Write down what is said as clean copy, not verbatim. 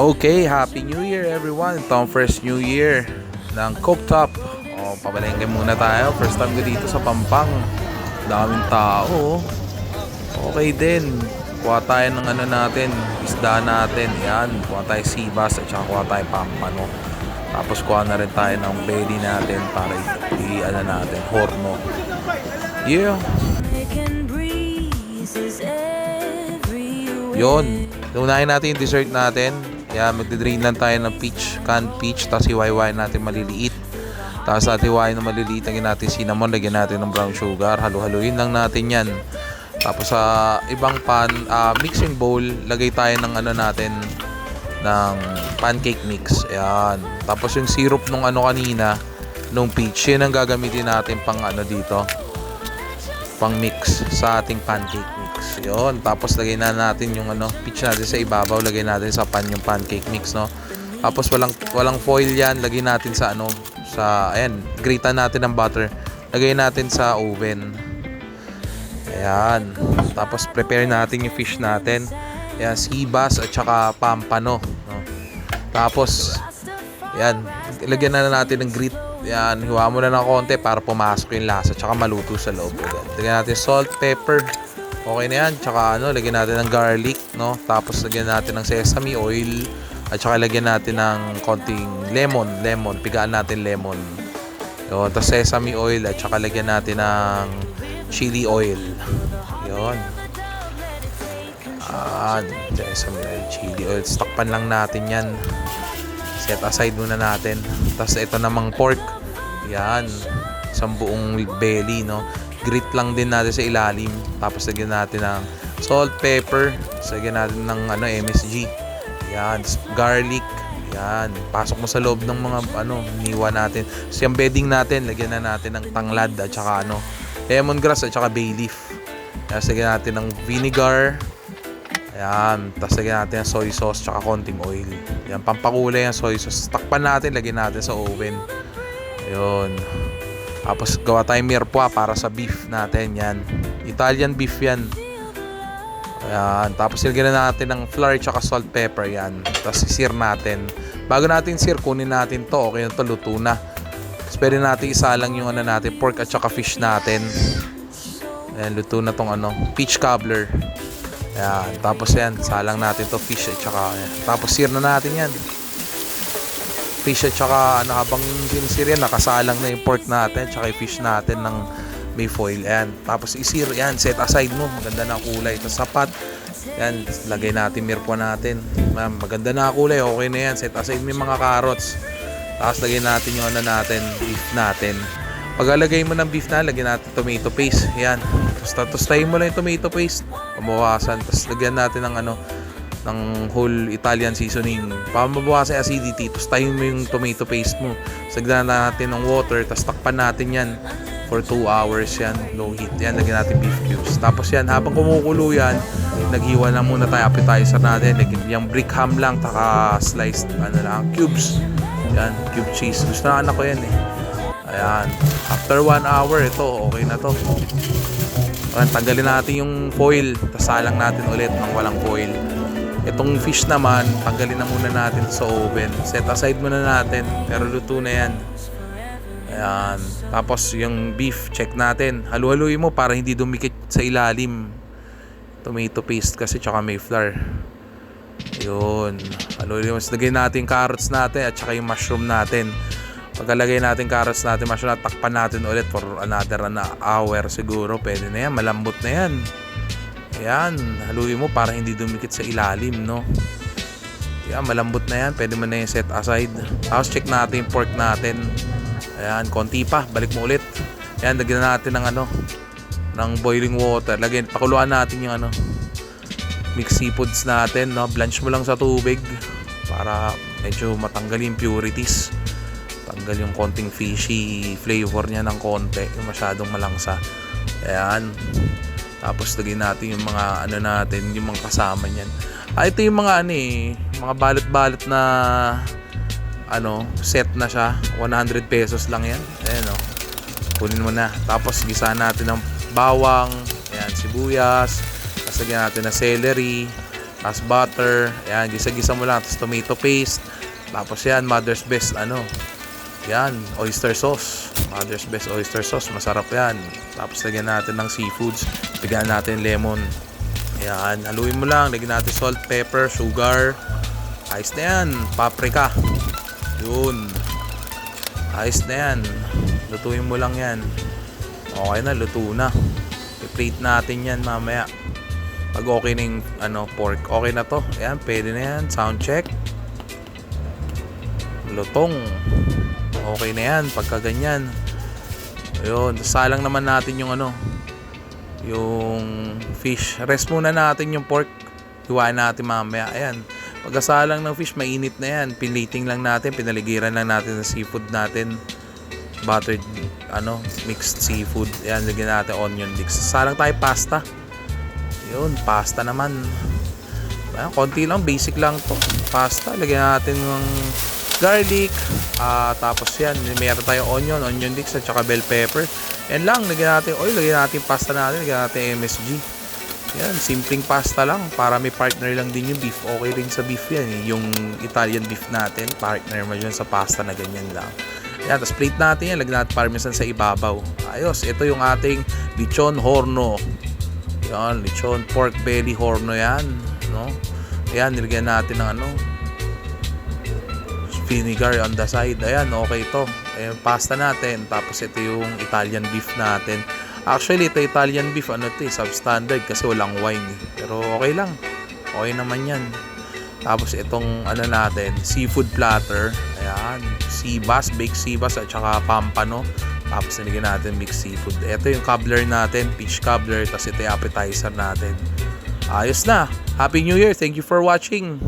Okay, Happy New Year everyone. Ito ang first New Year ng Cooktop. Pabalengke muna tayo. First time ko dito sa Pampang. Daming tao. Okay din. Kuha tayo ng ano natin, isda natin. Yan, kuha tayo sibas at saka kuha tayo pampano. Tapos kuha na rin tayo ng belly natin para i-ano natin, horno. Yeah. Yun. Unahin natin yung dessert natin. Yan, magdidrain lang tayo ng peach, canned peach. Tapos hiwa-hiwain natin maliliit. Tapos natin hiwain ng maliliit. Lagyan natin cinnamon, lagyan natin ng brown sugar. Halu-haluin lang natin yan. Tapos sa ibang pan, mixing bowl, lagay tayo ng ano natin, ng pancake mix. Ayan. Tapos yung syrup nung ano kanina, nung peach, yun ang gagamitin natin pang ano dito, pang mix sa ating pancake mix. Yun. Tapos lagay na natin yung ano, peach natin sa ibabaw, lagay natin sa pan yung pancake mix, no. Tapos walang foil yan, lagay natin sa ano, sa ayan, gratean natin ng butter. Lagay natin sa oven. Ayan. Tapos prepare natin yung fish natin. Ayan, sibas at saka pampano, no? Tapos ayan, ilagyan na natin ng grit. Ayan, hiwa mo na ng konti para pumasok yung lasa at saka maluto sa loob. Lagyan natin salt, pepper. Okay na yan. Tsaka ano, lagyan natin ng garlic, no? Tapos lagyan natin ng sesame oil at saka lagyan natin ng konting lemon. Pigaan natin lemon. Yun, tapos sesame oil at saka lagyan natin ng chili oil. Yun. Sesame oil, chili oil. Stockpan lang natin yan. Set aside muna natin. Tapos ito namang pork. Yan. Isang buong belly, no? Grit lang din natin sa ilalim. Tapos lagyan natin ng salt, pepper. Tapos lagyan natin ng ano, MSG. Yan. Garlic. Yan. Pasok mo sa loob ng mga ano, niwa natin. So yung bedding natin, lagyan na natin ng tanglad at saka ano, lemongrass at saka bay leaf. Tapos lagyan natin ng vinegar. Ayan. Tapos lagyan natin ng soy sauce at saka konting oil. Yan. Pampakulay yung soy sauce. Takpan natin, lagyan natin sa oven. Ayun. Tapos gawa tayong mirepoix para sa beef natin. Yan. Italian beef yan. Ayan. Tapos lagyan na natin ng flour at saka salt, pepper. Yan. Tapos isir natin. Bago natin sir, kunin natin to. Okay na to, luto na. Tapos pwede natin isalang yung ano natin, pork at saka fish natin. Ayan, luto na tong ano, peach cobbler. Ayan, tapos yan, salang natin to fish at saka, ayan. Tapos sear na natin yan. Fish at saka, ano, habang sinisir yan, nakasalang na yung pork natin, tsaka yung fish natin ng may foil. Ayan, tapos isir, yan, set aside mo. Maganda na kulay. Tapos sapat. Yan, lagay natin mirepoix natin. Maganda na kulay, okay na yan. Set aside mo yung mga carrots. Tapos lagay natin yung ano natin, beef natin. Paglalagay mo ng beef na, lagyan natin tomato paste. Yan. Tapos tayo mo lang yung tomato paste. Pamawasan. Tapos lagyan natin ng ano, ng whole Italian seasoning. Para mabawasan yung acidity. Tapos tayo mo yung tomato paste mo. Tapos lagyan natin ng water. Tapos takpan natin yan for 2 hours yan. Low heat. Yan. Lagyan natin beef cubes. Tapos yan, habang kumukulo yan, naghiwa na muna tayo appetizer natin. Lagyan yung brick ham lang. Taka sliced ano lang, cubes. Yan. Cube cheese. Gusto na anak ko yan eh. Ayan. After 1 hour, ito, okay na to. Ayan, tanggalin natin yung foil. Tapos salang natin ulit ng walang foil. Itong fish naman, tanggalin na muna natin sa oven. Set aside muna natin. Pero luto na yan. Ayan. Tapos yung beef, check natin. Halu-haluin mo para hindi dumikit sa ilalim. Tomato paste kasi tsaka may flour. Yun. Halu-haluin mo. Lagay natin carrots natin at tsaka yung mushroom natin. Pagkalagay natin carrots natin, mushroom, takpan natin ulit for another hour siguro. Pwede na yan, malambot na yan. Ayan, haluin mo para hindi dumikit sa ilalim, no? Ayan, malambot na yan. Pwede mo na yung set aside. Tapos check natin yung pork natin. Ayan, konti pa, balik mo ulit. Ayan, lagyan natin ng ano, ng boiling water. Pakuluan natin yung ano, mixed seafoods natin, no? Blanch mo lang sa tubig para medyo matanggal yung impurities. Tanggal yung konting fishy flavor niya ng konti, yung masyadong malangsa. Ayan. Tapos lagyan natin yung mga ano natin, yung mga kasama niyan. Ito yung mga ano eh, mga balot-balot na ano, set na siya. 100 pesos lang yan. Ayan o. Kunin mo na. Tapos gisa natin ng bawang, ayan, sibuyas. Tapos lagyan natin ng celery. Tapos butter. Ayan, gisa-gisa mo lang. Tapos tomato paste. Tapos yan, Mother's Best yan, oyster sauce. Mother's Best oyster sauce. Masarap yan. Tapos lagyan natin ng seafoods. Bigyan natin lemon. Ayan, haluin mo lang. Lagyan natin salt, pepper, sugar. Ayos na yan. Paprika. Yun. Ayos na yan. Lutuin mo lang yan. Okay na, luto na. I-plate natin yan mamaya. Pag okay na yung pork, okay na to. Ayan, pwede na yan. Sound check. Lutong. Okay na yan pagka ganyan. Ayun, salang naman natin yung yung fish. Rest muna natin yung pork. Hiwain natin mamaya. Ayan. Pagkasalang ng fish, mainit na yan. Pinlating lang natin, pinaligiran lang natin ng seafood natin. Buttered mixed seafood. Ayan, lagyan natin onion leeks. Salang tayo pasta. Yun, pasta naman. Ayan, konti lang, basic lang to. Pasta, lagyan natin ng garlic. Tapos yan, meron tayong onion leeks at saka bell pepper. Yan lang, lagyan natin oil, lagyan natin pasta natin, lagyan natin MSG. Yan, simpleng pasta lang para may partner lang din yung beef. Okay rin sa beef yan, yung Italian beef natin, partner mo dyan sa pasta na ganyan lang. Yan, tapos plate natin yan, lagyan natin parmesan sa ibabaw. Ayos, ito yung ating lechon horno. Yan, lechon pork belly horno yan, no? Ayan, nilagyan natin ng vinegar on the side. Ayan, okay ito. Ayan, pasta natin. Tapos ito yung Italian beef natin. Actually, ito Italian beef, substandard kasi walang wine. Pero okay lang. Okay naman yan. Tapos itong natin, seafood platter. Ayan, sea bass, baked sea bass at saka pampano. Tapos nilagyan natin mixed seafood. Ito yung cobbler natin, peach cobbler. Tapos ito yung appetizer natin. Ayos na. Happy New Year. Thank you for watching.